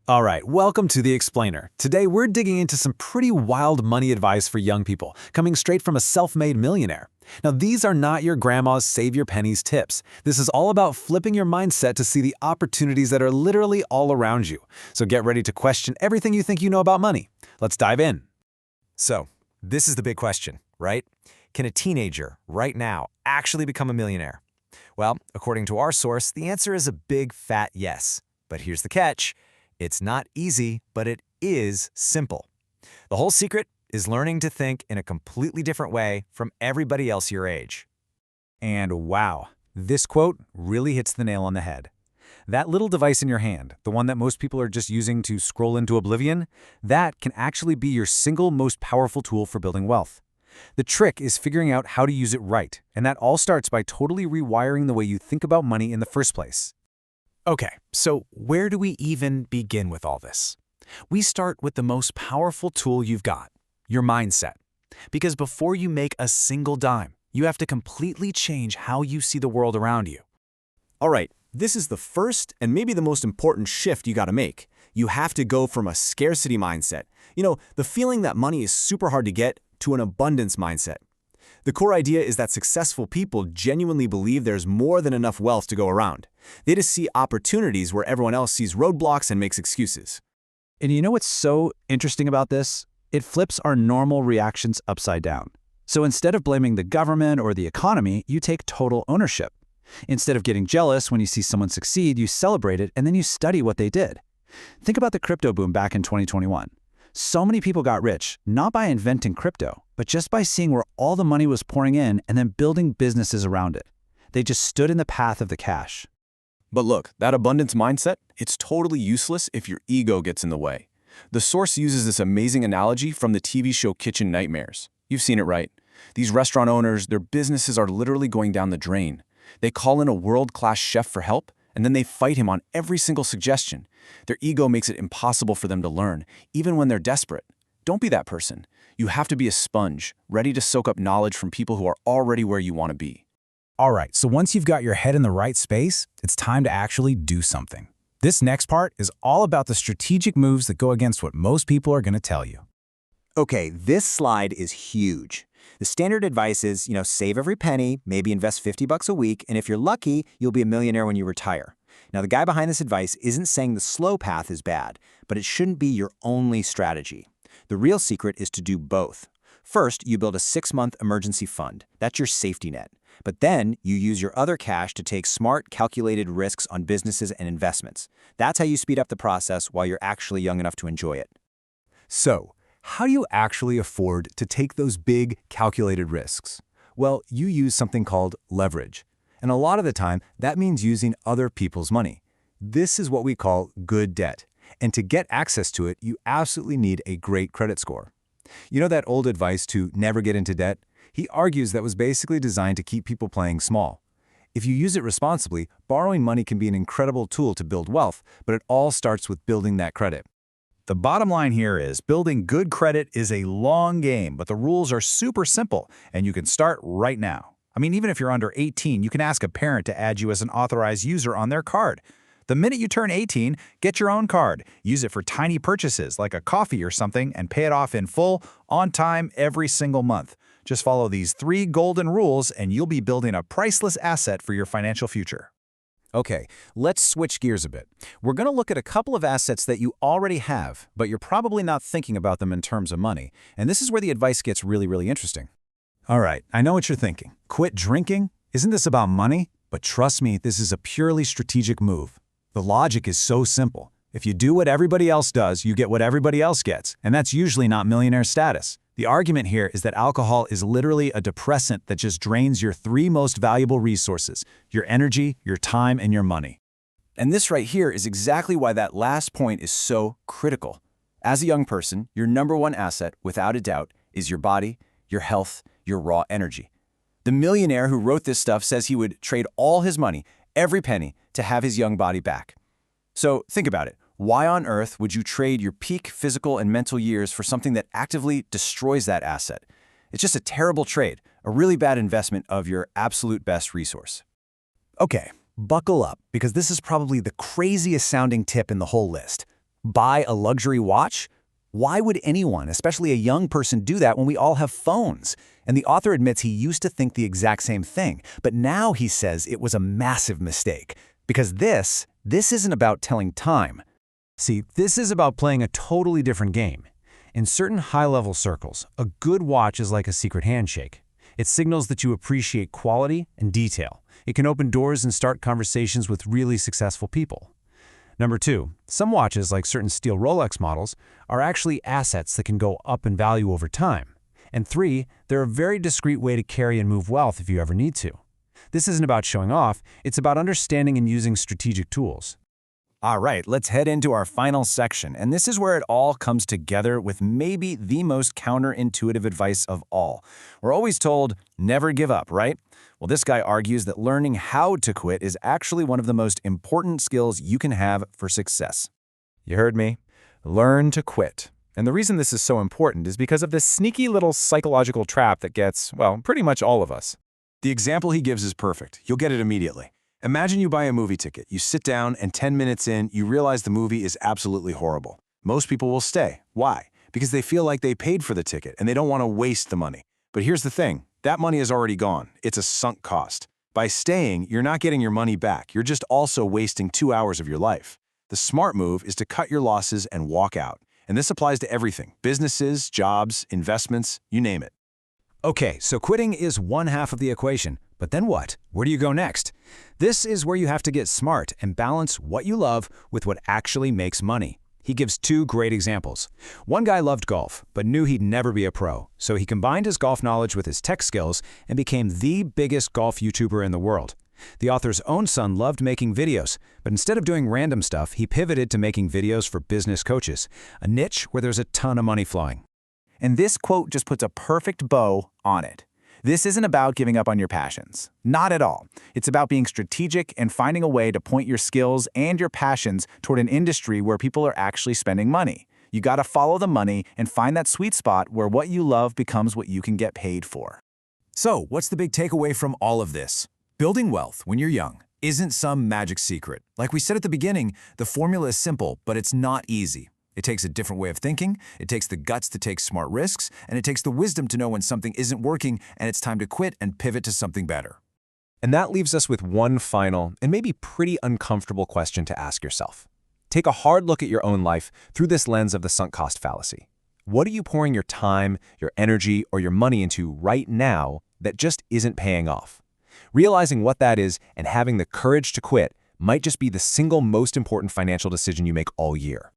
All right, welcome to The Explainer. Today we're digging into some pretty wild money advice for young people, coming straight from a self-made millionaire. Now, these are not your grandma's save your pennies tips. This is all about flipping your mindset to see the opportunities that are literally all around you. So get ready to question everything you think you know about money. Let's dive in. So, this is the big question, right? Can a teenager, right now, actually become a millionaire? Well, according to our source, the answer is a big fat yes. But here's the catch. It's not easy, but it is simple. The whole secret is learning to think in a completely different way from everybody else your age. And wow, this quote really hits the nail on the head. That little device in your hand, the one that most people are just using to scroll into oblivion, that can actually be your single most powerful tool for building wealth. The trick is figuring out how to use it right, and that all starts by totally rewiring the way you think about money in the first place. Okay, so where do we even begin with all this? We start with the most powerful tool you've got, your mindset. Because before you make a single dime, you have to completely change how you see the world around you. All right, this is the first and maybe the most important shift you got to make. You have to go from a scarcity mindset, the feeling that money is super hard to get, to an abundance mindset. The core idea is that successful people genuinely believe there's more than enough wealth to go around. They just see opportunities where everyone else sees roadblocks and makes excuses. And you know what's so interesting about this? It flips our normal reactions upside down. So instead of blaming the government or the economy, you take total ownership. Instead of getting jealous when you see someone succeed, you celebrate it and then you study what they did. Think about the crypto boom back in 2021. So many people got rich, not by inventing crypto, but just by seeing where all the money was pouring in and then building businesses around it. They just stood in the path of the cash. But look, that abundance mindset, it's totally useless if your ego gets in the way. The source uses this amazing analogy from the TV show Kitchen Nightmares. You've seen it, right? These restaurant owners, their businesses are literally going down the drain. They call in a world-class chef for help, and then they fight him on every single suggestion. Their ego makes it impossible for them to learn, even when they're desperate. Don't be that person. You have to be a sponge, ready to soak up knowledge from people who are already where you want to be. All right, so once you've got your head in the right space, it's time to actually do something. This next part is all about the strategic moves that go against what most people are going to tell you. Okay, this slide is huge. The standard advice is, save every penny, maybe invest $50 a week, and if you're lucky, you'll be a millionaire when you retire. Now, the guy behind this advice isn't saying the slow path is bad, but it shouldn't be your only strategy. The real secret is to do both. First, you build a 6-month emergency fund. That's your safety net. But then you use your other cash to take smart, calculated risks on businesses and investments. That's how you speed up the process while you're actually young enough to enjoy it. So, how do you actually afford to take those big, calculated risks? Well, you use something called leverage. And a lot of the time, that means using other people's money. This is what we call good debt. And to get access to it, you absolutely need a great credit score. You know that old advice to never get into debt? He argues that was basically designed to keep people playing small. If you use it responsibly, borrowing money can be an incredible tool to build wealth, but it all starts with building that credit. The bottom line here is building good credit is a long game, but the rules are super simple, and you can start right now. Even if you're under 18, you can ask a parent to add you as an authorized user on their card. The minute you turn 18, get your own card. Use it for tiny purchases like a coffee or something and pay it off in full, on time, every single month. Just follow these 3 golden rules and you'll be building a priceless asset for your financial future. Okay, let's switch gears a bit. We're going to look at a couple of assets that you already have, but you're probably not thinking about them in terms of money. And this is where the advice gets really, really interesting. All right, I know what you're thinking. Quit drinking? Isn't this about money? But trust me, this is a purely strategic move. The logic is so simple. If you do what everybody else does, you get what everybody else gets, and that's usually not millionaire status. The argument here is that alcohol is literally a depressant that just drains your 3 most valuable resources: your energy, your time, and your money. And this right here is exactly why that last point is so critical. As a young person, your number one asset, without a doubt, is your body, your health, your raw energy. The millionaire who wrote this stuff says he would trade all his money, every penny, to have his young body back. So think about it. Why on earth would you trade your peak physical and mental years for something that actively destroys that asset? It's just a terrible trade, a really bad investment of your absolute best resource. Okay, buckle up, because this is probably the craziest sounding tip in the whole list. Buy a luxury watch? Why would anyone, especially a young person, do that when we all have phones? And the author admits he used to think the exact same thing, but now he says it was a massive mistake. Because this isn't about telling time. See, this is about playing a totally different game. In certain high-level circles, a good watch is like a secret handshake. It signals that you appreciate quality and detail. It can open doors and start conversations with really successful people. Number 2, some watches, like certain steel Rolex models, are actually assets that can go up in value over time. And 3, they're a very discreet way to carry and move wealth if you ever need to. This isn't about showing off, it's about understanding and using strategic tools. All right, let's head into our final section, and this is where it all comes together with maybe the most counterintuitive advice of all. We're always told, never give up, right? Well, this guy argues that learning how to quit is actually one of the most important skills you can have for success. You heard me. Learn to quit. And the reason this is so important is because of this sneaky little psychological trap that gets, well, pretty much all of us. The example he gives is perfect. You'll get it immediately. Imagine you buy a movie ticket. You sit down, and 10 minutes in, you realize the movie is absolutely horrible. Most people will stay. Why? Because they feel like they paid for the ticket, and they don't want to waste the money. But here's the thing. That money is already gone. It's a sunk cost. By staying, you're not getting your money back. You're just also wasting 2 hours of your life. The smart move is to cut your losses and walk out. And this applies to everything. Businesses, jobs, investments, you name it. Okay, so quitting is one half of the equation. But then what? Where do you go next? This is where you have to get smart and balance what you love with what actually makes money. He gives 2 great examples. One guy loved golf, but knew he'd never be a pro, so he combined his golf knowledge with his tech skills and became the biggest golf YouTuber in the world. The author's own son loved making videos, but instead of doing random stuff, he pivoted to making videos for business coaches, a niche where there's a ton of money flowing. And this quote just puts a perfect bow on it. This isn't about giving up on your passions. Not at all. It's about being strategic and finding a way to point your skills and your passions toward an industry where people are actually spending money. You gotta follow the money and find that sweet spot where what you love becomes what you can get paid for. So, what's the big takeaway from all of this? Building wealth when you're young isn't some magic secret. Like we said at the beginning, the formula is simple, but it's not easy. It takes a different way of thinking, it takes the guts to take smart risks, and it takes the wisdom to know when something isn't working and it's time to quit and pivot to something better. And that leaves us with one final and maybe pretty uncomfortable question to ask yourself. Take a hard look at your own life through this lens of the sunk cost fallacy. What are you pouring your time, your energy, or your money into right now that just isn't paying off? Realizing what that is and having the courage to quit might just be the single most important financial decision you make all year.